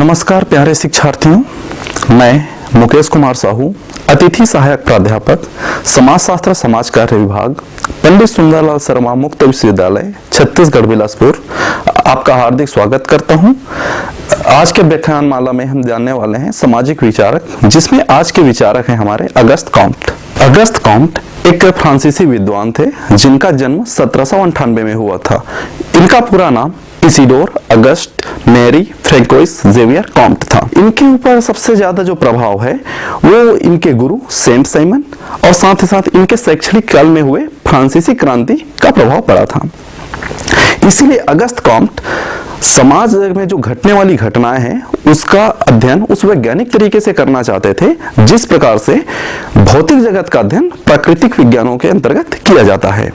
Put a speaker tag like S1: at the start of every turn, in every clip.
S1: नमस्कार प्यारे शिक्षार्थियों, मैं मुकेश कुमार साहू, अतिथि सहायक प्राध्यापक समाजशास्त्र समाज कार्य विभाग, पंडित सुंदरलाल शर्मा मुक्त विश्वविद्यालय, छत्तीसगढ़ बिलासपुर, आपका हार्दिक स्वागत करता हूं। आज के व्याख्यान माला में हम जानने वाले हैं सामाजिक विचारक, जिसमें आज के विचारक हैं हमारे अगस्त कॉम्ट। अगस्त कॉम्ट एक फ्रांसीसी विद्वान थे जिनका जन्म 1798 में हुआ था। इनका पूरा नाम Isidore Auguste Marie Francois Xavier Comte था। इनके ऊपर सबसे ज्यादा जो प्रभाव है वो इनके गुरु सेंट साइमन और साथ ही साथ इनके शैक्षणिक काल में हुए फ्रांसीसी क्रांति का प्रभाव पड़ा था। इसीलिए अगस्त कॉम्ट समाज में जो घटने वाली घटनाएं हैं उसका अध्ययन उस वैज्ञानिक तरीके से करना चाहते थे जिस प्रकार से भौतिक जगत का अध्ययन प्राकृतिक विज्ञानों के अंतर्गत किया जाता है।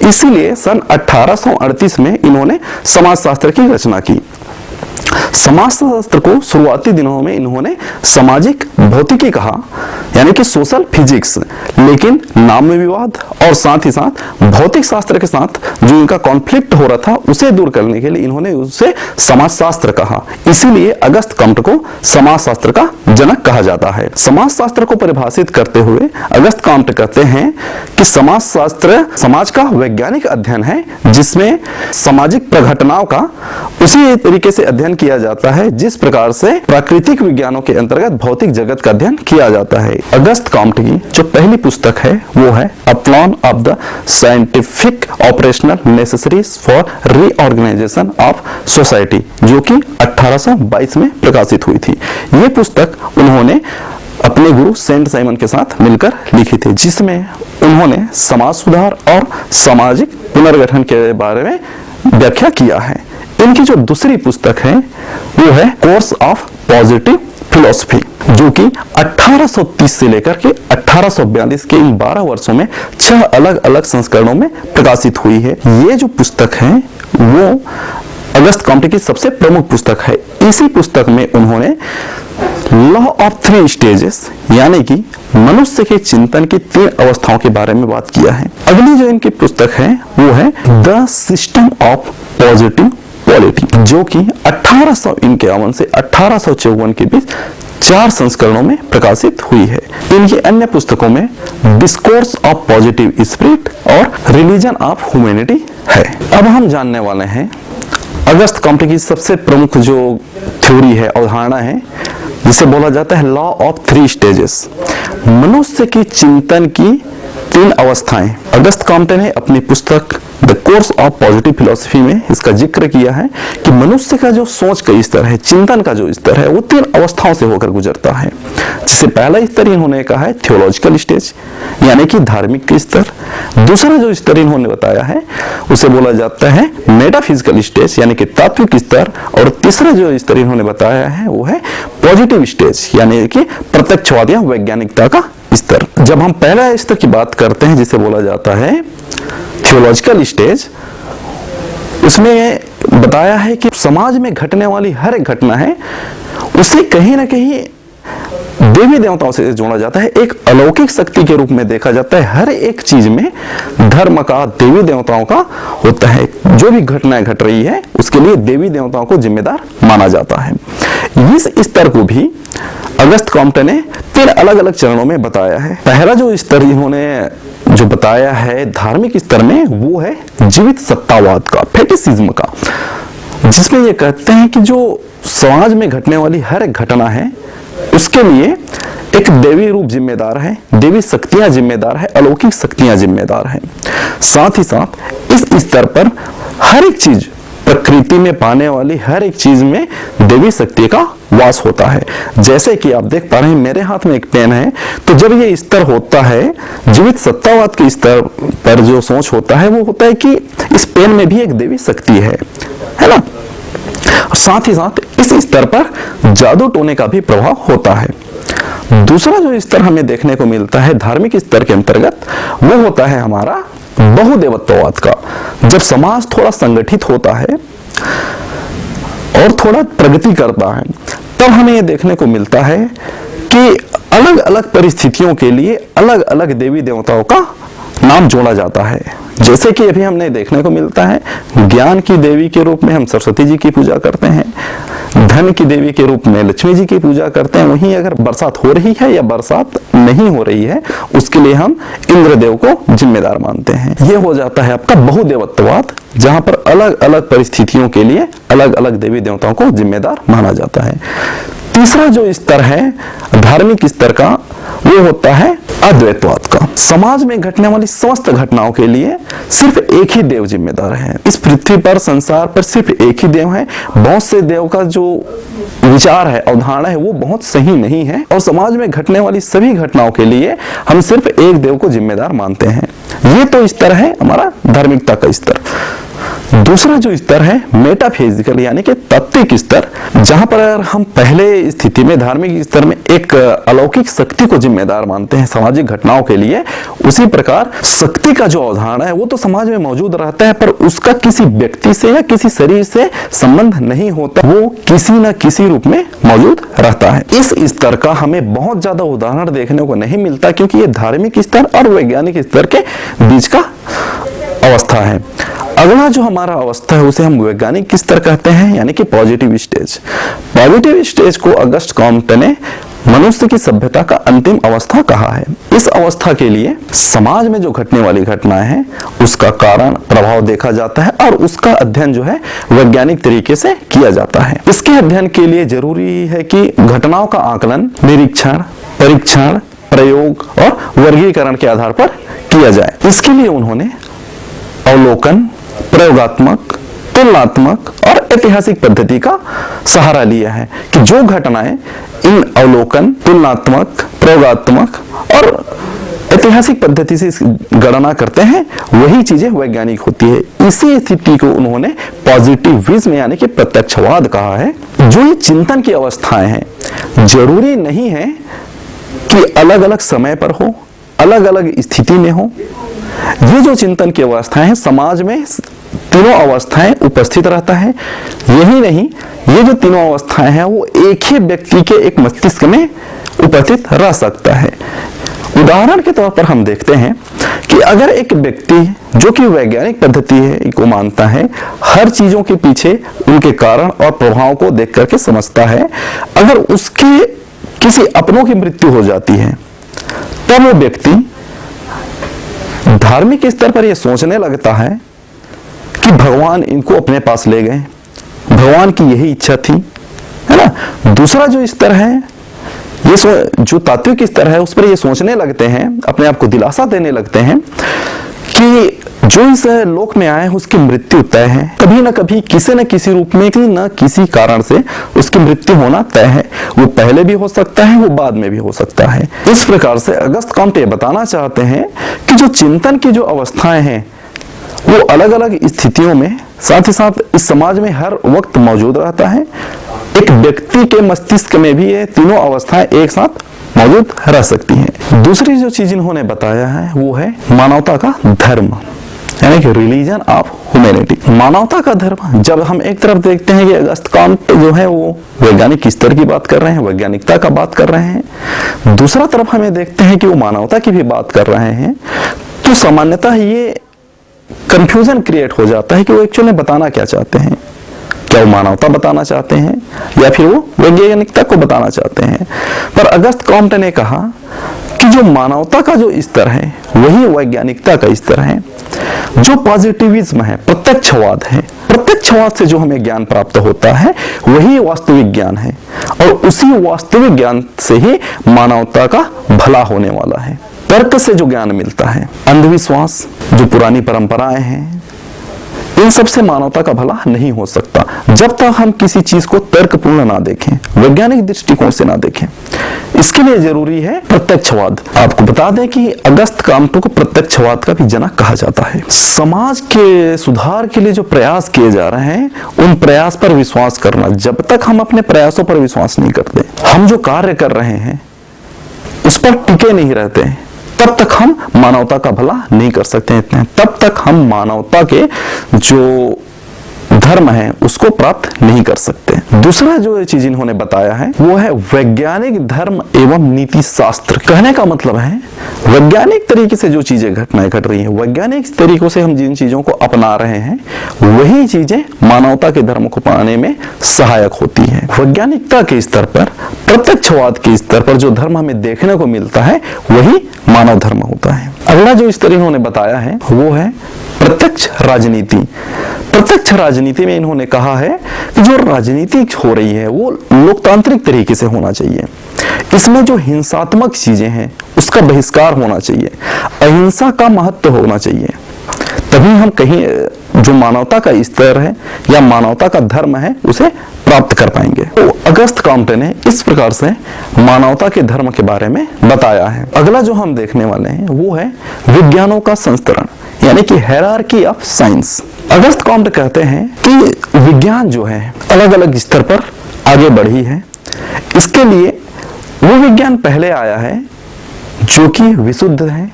S1: इसीलिए सन 1838 में इन्होंने समाजशास्त्र की रचना की। समाजशास्त्र को शुरुआती दिनों में इन्होंने सामाजिक भौतिकी कहा, यानी कि सोशल फिजिक्स, लेकिन नाम में विवाद और साथ ही साथ भौतिक शास्त्र के साथ जो इनका कॉन्फ्लिक्ट हो रहा था उसे दूर करने के लिए इन्होंने उसे समाजशास्त्र कहा। इसीलिए अगस्त कॉम्ट को समाजशास्त्र का जनक कहा जाता है। समाजशास्त्र को परिभाषित करते हुए अगस्त कॉम्ट कहते हैं कि समाजशास्त्र समाज का वैज्ञानिक अध्ययन है जिसमें सामाजिक प्रघटनाओं का उसी तरीके से अध्ययन किया जाता है जिस प्रकार से प्राकृतिक विज्ञानों के अंतर्गत भौतिक जगत का अध्ययन किया जाता है। अगस्त कॉम्ट की जो पहली पुस्तक है वो है a plan of the scientific operational necessaries for reorganisation of society, जो कि 1822 में प्रकाशित हुई थी। ये पुस्तक उन्होंने अपने गुरु सेंट साइमन के साथ मिलकर लिखी थी, जिसमें उन्होंने समाज सुधार और सामाजिक पुनर्गठन के बारे में व्याख्या किया है। इनकी जो दूसरी पुस्तक है वो है कोर्स ऑफ पॉजिटिव फिलॉसफी, जो कि 1830 से लेकर के 1842 के इन 12 वर्षों में 6 अलग अलग संस्करणों में प्रकाशित हुई है। ये जो पुस्तक है वो अगस्त कॉम्ट की सबसे प्रमुख पुस्तक है। इसी पुस्तक में उन्होंने लॉ ऑफ 3 स्टेजेस, यानी कि मनुष्य के चिंतन की 3 अवस्थाओं के बारे में बात किया है। अगली जो इनकी पुस्तक है वो है the system of positive polity, जो कि 1851 से 1854 के बीच 4 संस्करणों में प्रकाशित हुई है। इनकी अन्य पुस्तकों में डिस्कोर्स ऑफ पॉजिटिव स्पिरिट और रिलीजन ऑफ ह्यूमैनिटी है। अब हम जानने वाले हैं अगस्त कॉम्ट की सबसे प्रमुख जो थ्योरी है, अवधारणा है, जिसे बोला जाता है लॉ ऑफ 3 स्टेजेस, मनुष्य की चिंतन की 3 अवस्थाएं। अगस्त कॉम्ट ने अपनी पुस्तक the course of positive philosophy में इसका जिक्र किया है कि मनुष्य का जो सोच का स्तर है, चिंतन का जो स्तर है, वो 3 अवस्थाओं से होकर गुजरता है। जिससे पहला स्तर इन्होंने कहा है थियोलॉजिकल स्टेज, यानी कि धार्मिक स्तर। दूसरा जो स्तर इन्होंने बताया है उसे बोला जाता है मेटाफिजिकल स्टेज, यानी कि तात्विक स्तर। और तीसरा जो स्तर इन्होंने बताया है वो है पॉजिटिव स्टेज, यानी कि प्रत्यक्षवाद या वैज्ञानिकता का स्तर। जब हम पहला स्तर की बात करते हैं जिसे बोला जाता है थियोलॉजिकल स्टेज, उसमें बताया है कि समाज में घटने वाली हर एक घटना है उसे कहीं ना कहीं देवी देवताओं से जोड़ा जाता है, एक अलौकिक शक्ति के रूप में देखा जाता है। हर एक चीज में धर्म का, देवी देवताओं का होता है। जो भी घटनाएं घट रही है उसके लिए देवी देवताओं को जिम्मेदार माना जाता है। इस स्तर को भी अगस्त कॉम्ट ने 3 अलग अलग चरणों में बताया है। पहला जो स्तर इन्होंने जो बताया है धार्मिक स्तर में वो है जीवित सत्तावाद का, फेटिसिज्म का, जिसमें ये कहते हैं कि जो समाज में घटने वाली हर एक घटना है उसके लिए एक देवी रूप जिम्मेदार है, देवी शक्तियां जिम्मेदार है, अलौकिक शक्तियां जिम्मेदार है। साथ ही साथ इस स्तर पर हर एक चीज, प्रकृति में पाने वाली हर एक चीज में देवी शक्ति का वास होता है। जैसे कि आप देख पा रहे हैं मेरे हाथ में एक पेन है, तो जब ये स्तर होता है जीवित सत्तावाद के स्तर पर जो सोच होता है वो होता है कि इस पेन में भी एक देवी शक्ति है ना। साथ ही साथ इस स्तर पर जादू टोने का भी प्रभाव होता है। दूसरा जो स्तर हमें देखने को मिलता है धार्मिक स्तर के अंतर्गत वो होता है हमारा बहुदेवत्ववाद का। जब समाज थोड़ा संगठित होता है और थोड़ा प्रगति करता है तब हमें यह देखने को मिलता है कि अलग अलग परिस्थितियों के लिए अलग अलग देवी देवताओं का नाम जोड़ा जाता है। जैसे कि अभी हमने देखने को मिलता है ज्ञान की देवी के रूप में हम सरस्वती जी की पूजा करते हैं, धन की देवी के रूप में लक्ष्मी जी की पूजा करते हैं, वहीं अगर बरसात हो रही है या बरसात नहीं हो रही है उसके लिए हम इंद्रदेव को जिम्मेदार मानते हैं। यह हो जाता है आपका बहुदेवत्ववाद, जहां पर अलग अलग परिस्थितियों के लिए अलग अलग देवी देवताओं को जिम्मेदार माना जाता है। तीसरा जो स्तर है धार्मिक स्तर का, वो होता है अद्वैतवाद का। समाज में घटने वाली समस्त घटनाओं के लिए सिर्फ एक ही देव जिम्मेदार है। इस पृथ्वी पर, संसार पर सिर्फ एक ही देव है। बहुत से देव का जो विचार है, अवधारणा है, वो बहुत सही नहीं है और समाज में घटने वाली सभी घटनाओं के लिए हम सिर्फ एक देव को जिम्मेदार मानते हैं। ये तो स्तर है हमारा धार्मिकता का स्तर। दूसरा जो स्तर है मेटाफिजिकल यानी कि तात्विक स्तर, जहां पर हम पहले स्थिति में धार्मिक स्तर में एक अलौकिक शक्ति को जिम्मेदार मानते हैं सामाजिक घटनाओं के लिए, उसी प्रकार शक्ति का जो अवधारणा है वो तो समाज में मौजूद रहता है, पर उसका किसी व्यक्ति से या किसी शरीर से संबंध नहीं होता, वो किसी न किसी रूप में मौजूद रहता है। इस स्तर का हमें बहुत ज्यादा उदाहरण देखने को नहीं मिलता, क्योंकि ये धार्मिक स्तर और वैज्ञानिक स्तर के बीच का अवस्था है। अगला जो हमारा अवस्था है उसे हम वैज्ञानिक स्तर कहते हैं, यानी कि पॉजिटिव स्टेज। पॉजिटिव स्टेज को अगस्त कॉम्टे ने मनुष्य की सभ्यता का अंतिम अवस्था कहा है। इस अवस्था के लिए समाज में जो घटने वाली घटनाएं हैं उसका कारण प्रभाव देखा जाता है और उसका अध्ययन जो है वैज्ञानिक तरीके से किया जाता है। इसके अध्ययन के लिए जरूरी है कि घटनाओं का आकलन निरीक्षण, परीक्षण, प्रयोग और वर्गीकरण के आधार पर किया जाए। इसके लिए उन्होंने अवलोकन, प्रयोगात्मक, तुलनात्मक और ऐतिहासिक पद्धति का सहारा लिया है कि जो घटनाएं इन अवलोकन, तुलनात्मक, प्रयोगात्मक और ऐतिहासिक पद्धति से गणना करते हैं वही चीजें वैज्ञानिक होती है। इसी स्थिति को उन्होंने पॉजिटिविज्म यानी कि प्रत्यक्षवाद कहा है। जो ये चिंतन की अवस्थाएं हैं, जरूरी नहीं है कि अलग अलग समय पर हो, अलग अलग स्थिति में हो। ये जो चिंतन की अवस्थाएं हैं, समाज में तीनों अवस्थाएं उपस्थित रहता है। यही नहीं, ये जो तीनों अवस्थाएं हैं वो एक ही व्यक्ति के एक मस्तिष्क में उपस्थित रह सकता है। उदाहरण के तौर पर हम देखते हैं कि अगर एक व्यक्ति जो कि वैज्ञानिक पद्धति है को मानता है, हर चीजों के पीछे उनके कारण और प्रभाव को देख करके समझता है, अगर उसके किसी अपनों की मृत्यु हो जाती है तब वो व्यक्ति धार्मिक स्तर पर यह सोचने लगता है कि भगवान इनको अपने पास ले गए, भगवान की यही इच्छा थी, है ना। दूसरा जो स्तर है, ये जो तात्विक स्तर है, उस पर ये सोचने लगते हैं, अपने आप को दिलासा देने लगते हैं कि जो इस लोक में आए उसकी मृत्यु तय है। कभी न कभी किसी न किसी रूप में, न किसी कारण से उसकी मृत्यु होना तय है। वो पहले भी हो सकता है, वो बाद में भी हो सकता है। इस प्रकार से अगस्त कॉम्टे बताना चाहते हैं कि जो चिंतन की जो अवस्थाएं हैं वो अलग अलग स्थितियों में, साथ ही साथ इस समाज में हर वक्त मौजूद रहता है। एक व्यक्ति के मस्तिष्क में भी ये तीनों अवस्थाएं एक साथ मौजूद रह सकती हैं। दूसरी जो चीज इन्होंने बताया है वो है मानवता का धर्म, यानी कि रिलीजन ऑफ ह्यूमैनिटी, मानवता का धर्म। जब हम एक तरफ देखते हैं कि अगस्त कॉम्टे जो है वो वैज्ञानिक स्तर की बात कर रहे हैं, वैज्ञानिकता का बात कर रहे हैं, दूसरा तरफ हमें देखते हैं कि वो मानवता की भी बात कर रहे हैं, तो सामान्यतः ये कंफ्यूजन क्रिएट हो जाता है कि वो एक्चुअली बताना क्या चाहते हैं। क्या वो मानवता बताना चाहते हैं या फिर वो वैज्ञानिकता को बताना चाहते हैं। पर अगस्त कॉम्टे ने कहा कि जो मानवता का जो स्तर है वही वैज्ञानिकता का स्तर है। जो पॉजिटिविज्म है, प्रत्यक्षवाद है, प्रत्यक्षवाद से जो हमें ज्ञान प्राप्त होता है वही वास्तविक ज्ञान है और उसी वास्तविक ज्ञान से ही मानवता का भला होने वाला है। तर्क से जो ज्ञान मिलता है, अंधविश्वास, जो पुरानी परंपराएं हैं, इन सब से मानवता का भला नहीं हो सकता जब तक हम किसी चीज को तर्कपूर्ण ना देखें, वैज्ञानिक दृष्टिकोण से ना देखें। इसके लिए जरूरी है प्रत्यक्षवाद। आपको बता दें कि अगस्त कॉम्टे को प्रत्यक्षवाद का भी जनक कहा जाता है। समाज के सुधार के लिए जो प्रयास किए जा रहे हैं उन प्रयास पर विश्वास करना, जब तक हम अपने प्रयासों पर विश्वास नहीं करते, हम जो कार्य कर रहे हैं उस पर टिके नहीं रहते, तब तक हम मानवता का भला नहीं कर सकते हैं। तब तक हम मानवता के जो धर्म है उसको प्राप्त नहीं कर सकते। दूसरा जो चीज इन्होंने बताया है वो है वैज्ञानिक धर्म एवं नीति शास्त्र। कहने का मतलब है वैज्ञानिक तरीके से जो चीजें घटनाएं घट रही हैं, वैज्ञानिक तरीकों से हम जिन चीजों को अपना रहे हैं, वही चीजें मानवता के धर्म को पाने में सहायक होती है। वैज्ञानिकता के स्तर पर, प्रत्यक्षवाद के स्तर पर जो धर्म हमें देखने को मिलता है वही मानव धर्म होता है। अगला जो स्तर इन्होंने बताया है वो है प्रत्यक्ष राजनीति। प्रत्यक्ष राजनीति में इन्होंने कहा है कि जो राजनीति हो रही है वो लोकतांत्रिक तरीके से होना चाहिए। इसमें जो हिंसात्मक चीजें हैं उसका बहिष्कार होना चाहिए, अहिंसा का महत्व होना चाहिए। तभी हम कहीं जो मानवता का स्तर है या मानवता का धर्म है उसे प्राप्त कर पाएंगे। तो अगस्त कॉम्टे ने इस प्रकार से मानवता के धर्म के बारे में बताया है। अगला जो हम देखने वाले हैं वो है विज्ञानों का संस्तरण, यानी कि hierarchy of science. August Comte कहते हैं कि विज्ञान जो है अलग अलग स्तर पर आगे बढ़ी है। इसके लिए वो विज्ञान पहले आया है जो कि विशुद्ध है,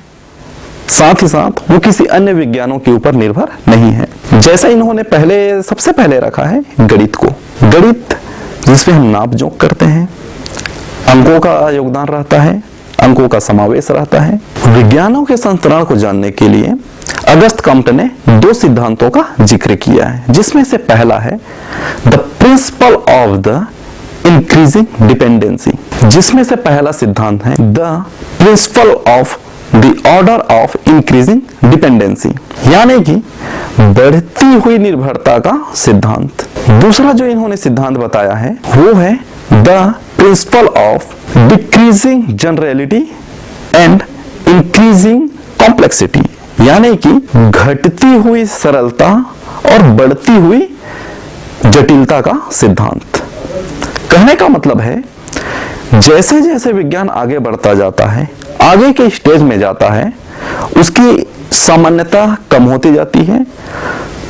S1: साथ ही साथ वो किसी अन्य विज्ञानों के ऊपर निर्भर नहीं है। जैसा इन्होंने सबसे पहले रखा है गणित को। गणित जिसमें हम नाप जोख करते हैं, अंकों का योगदान रहता है, अंकों का समावेश रहता है। विज्ञानों के संस्तरण को जानने के लिए अगस्त कॉम्टे ने दो सिद्धांतों का जिक्र किया है, जिसमें से पहला है the principle of the increasing dependency. जिसमें से पहला सिद्धांत है the principle of the order of increasing dependency, यानी कि बढ़ती हुई निर्भरता का सिद्धांत। दूसरा जो इन्होंने सिद्धांत बताया है वो है the principle of decreasing generality and increasing complexity, यानी कि घटती हुई सरलता और बढ़ती हुई जटिलता का सिद्धांत। कहने का मतलब है जैसे जैसे विज्ञान आगे बढ़ता जाता है, आगे के स्टेज में जाता है, उसकी सामान्यता कम होती जाती है,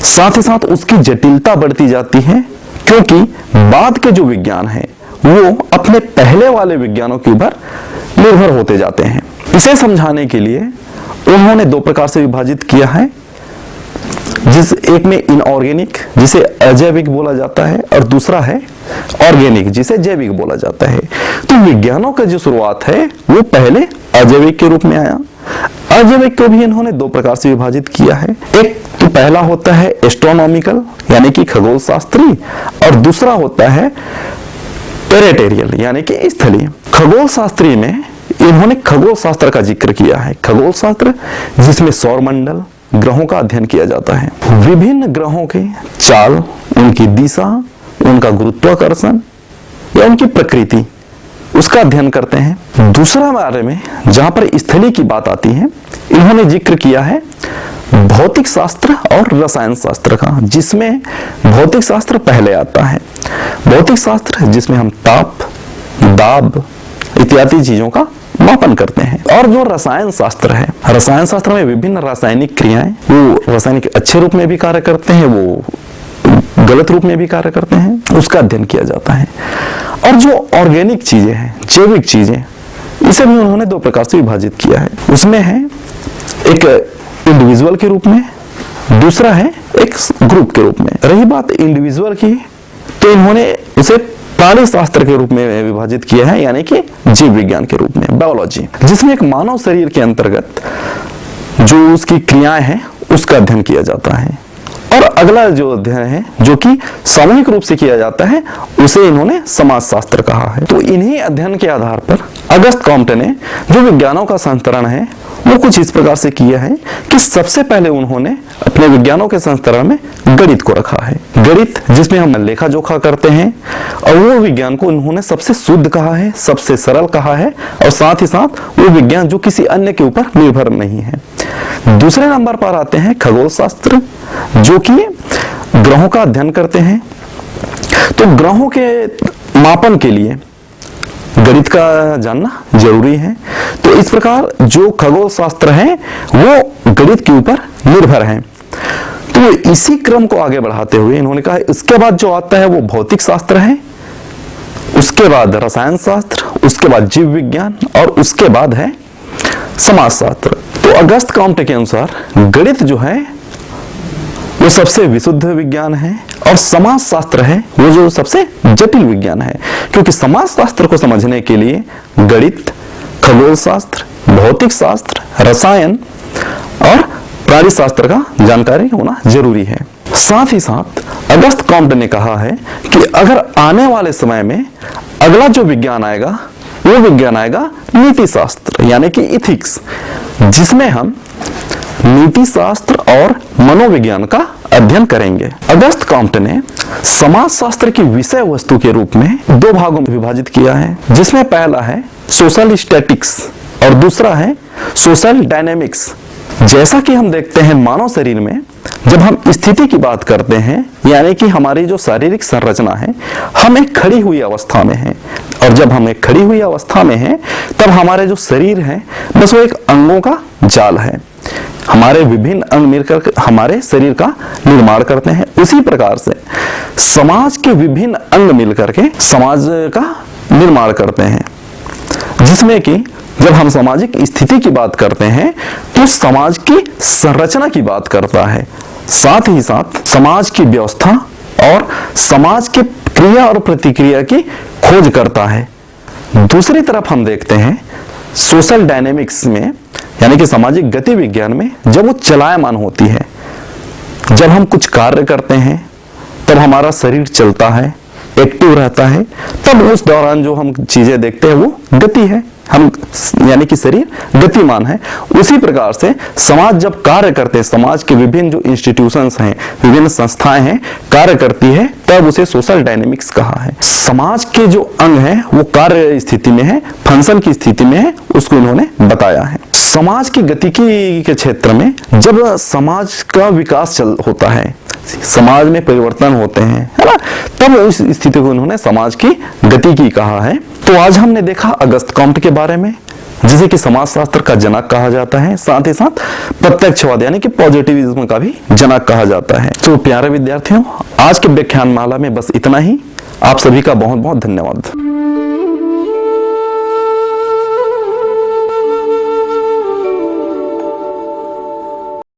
S1: साथ ही साथ उसकी जटिलता बढ़ती जाती है, क्योंकि बाद के जो विज्ञान है वो अपने पहले वाले विज्ञानों के ऊपर निर्भर होते जाते हैं। इसे समझाने के लिए उन्होंने दो प्रकार से विभाजित किया है, जिस एक में इनऑर्गेनिक जिसे अजैविक बोला जाता है और दूसरा है ऑर्गेनिक जिसे जैविक बोला जाता है। तो विज्ञानों का जो शुरुआत है वो पहले अजैविक के रूप में आया। अजैविक को भी इन्होंने दो प्रकार से विभाजित किया है। एक तो पहला होता है एस्ट्रोनॉमिकल यानी कि खगोल शास्त्री, और दूसरा होता है टेरेटेरियल यानी कि स्थलीय। खगोल शास्त्री में इन्होंने खगोल शास्त्र का जिक्र किया है। खगोल शास्त्र जिसमें सौर मंडल, ग्रहों का अध्ययन किया जाता है, विभिन्न ग्रहों के चाल, उनकी दिशा, उनका गुरुत्वाकर्षण या उनकी प्रकृति, उसका अध्ययन करते हैं। दूसरा बारे में जहां पर स्थली की बात आती है, इन्होंने जिक्र किया है भौतिक शास्त्र और रसायन शास्त्र का, जिसमें भौतिक शास्त्र पहले आता है। भौतिक शास्त्र जिसमें हम ताप, दाब इत्यादि चीजों का मापन करते हैं। और जो रसायन शास्त्र है, रसायन शास्त्र में विभिन्न रासायनिक क्रियाएं, वो रासायनिक अच्छे रूप में भी कार्य करते हैं, वो गलत रूप में भी कार्य करते हैं, उसका अध्ययन किया जाता है। और जो ऑर्गेनिक चीजें हैं, जैविक चीजें, इसे भी उन्होंने दो प्रकार से विभाजित किया है। उसमें है एक इंडिविजुअल के रूप में, दूसरा है एक ग्रुप के रूप में। रही बात इंडिविजुअल की, तो इन्होंने उसे प्राणी शास्त्र के रूप में विभाजित किया है, यानी कि जीव विज्ञान के रूप में, बायोलॉजी, जिसमें एक मानव शरीर के अंतर्गत जो उसकी क्रियाएं हैं उसका अध्ययन किया जाता है। और अगला जो अध्ययन है जो कि सामूहिक रूप से किया जाता है, उसे इन्होंने समाज शास्त्र कहा है। तो इन्हीं अध्ययन के आधार पर अगस्त कॉम्टे ने जो विज्ञानों का संस्तरण है वो कुछ इस प्रकार से किया है कि सबसे पहले उन्होंने अपने विज्ञानों के संस्तरण में गणित को रखा है। गणित जिसमें हम लेखा जोखा करते हैं, और वो विज्ञान को उन्होंने सबसे शुद्ध कहा है, सबसे सरल कहा है, और साथ ही साथ वो विज्ञान जो किसी अन्य के ऊपर निर्भर नहीं है। दूसरे नंबर पर आते हैं खगोल शास्त्र, जो कि ग्रहों का अध्ययन करते हैं। तो ग्रहों के मापन के लिए गणित का जानना जरूरी है। तो इस प्रकार जो खगोल शास्त्र है वो गणित के ऊपर निर्भर है। तो इसी क्रम को आगे बढ़ाते हुए इन्होंने कहा इसके बाद जो आता है वो भौतिक शास्त्र है, उसके बाद रसायन शास्त्र, उसके बाद जीव विज्ञान, और उसके बाद है समाज शास्त्र। तो अगस्त कॉम्टे के अनुसार गणित जो है वो सबसे विशुद्ध विज्ञान है और समाज शास्त्र है वो जो सबसे जटिल विज्ञान है, क्योंकि समाज शास्त्र को समझने के लिए गणित, खगोल शास्त्र, भौतिक शास्त्र, रसायन और प्राणी शास्त्र का जानकारी होना जरूरी है। साथ ही साथ अगस्त कॉम्टे ने कहा है कि अगर आने वाले समय में अगला जो विज्ञान आएगा वो विज्ञान आएगा नीति शास्त्र यानी कि इथिक्स, जिसमें हम नीति शास्त्र और मनोविज्ञान का अध्ययन करेंगे। अगस्त कॉम्टे ने समाज शास्त्र की विषय वस्तु के रूप में दो भागों में विभाजित किया है, जिसमें पहला है सोशल स्टैटिक्स और दूसरा है सोशल डायनेमिक्स। जैसा कि हम देखते हैं मानव शरीर में जब हम स्थिति की बात करते हैं, यानी कि हमारी जो शारीरिक संरचना है, हम एक खड़ी हुई अवस्था में हैं, और जब हम एक खड़ी हुई अवस्था में हैं तब हमारे जो शरीर है बस वो एक अंगों का जाल है। हमारे विभिन्न अंग मिलकर हमारे शरीर का निर्माण करते हैं। उसी प्रकार से समाज के विभिन्न अंग मिलकर के समाज का निर्माण करते हैं, जिसमें कि जब हम सामाजिक स्थिति की बात करते हैं तो समाज की संरचना की बात करता है, साथ ही साथ समाज की व्यवस्था और समाज के क्रिया और प्रतिक्रिया की खोज करता है। दूसरी तरफ हम देखते हैं सोशल डायनेमिक्स में, यानी कि सामाजिक गति विज्ञान में, जब वो चलायमान होती है, जब हम कुछ कार्य करते हैं तब हमारा शरीर चलता है, एक्टिव रहता है, तब उस दौरान जो हम चीजें देखते हैं वो गति है, हम यानी कि शरीर गतिमान है। उसी प्रकार से समाज जब कार्य करते हैं, समाज के विभिन्न जो इंस्टीट्यूशंस हैं, विभिन्न संस्थाएं हैं, कार्य करती है, तब उसे सोशल डायनेमिक्स कहा है। समाज के जो अंग हैं वो कार्य स्थिति में है, फंक्शन की स्थिति में है, उसको इन्होंने बताया है। समाज की गतिकी के क्षेत्र में जब समाज का विकास होता है, समाज में परिवर्तन होते हैं, है ना, तब उस स्थिति को उन्होंने समाज की गतिकी कहा है। तो आज हमने देखा अगस्त कॉम्टे के बारे में, जिसे कि समाजशास्त्र का जनक कहा जाता है, साथ ही साथ प्रत्यक्षवाद यानी कि पॉजिटिविज्म का भी जनक कहा जाता है। तो प्यारे विद्यार्थियों, आज के व्याख्यान माला में बस इतना ही। आप सभी का बहुत बहुत धन्यवाद।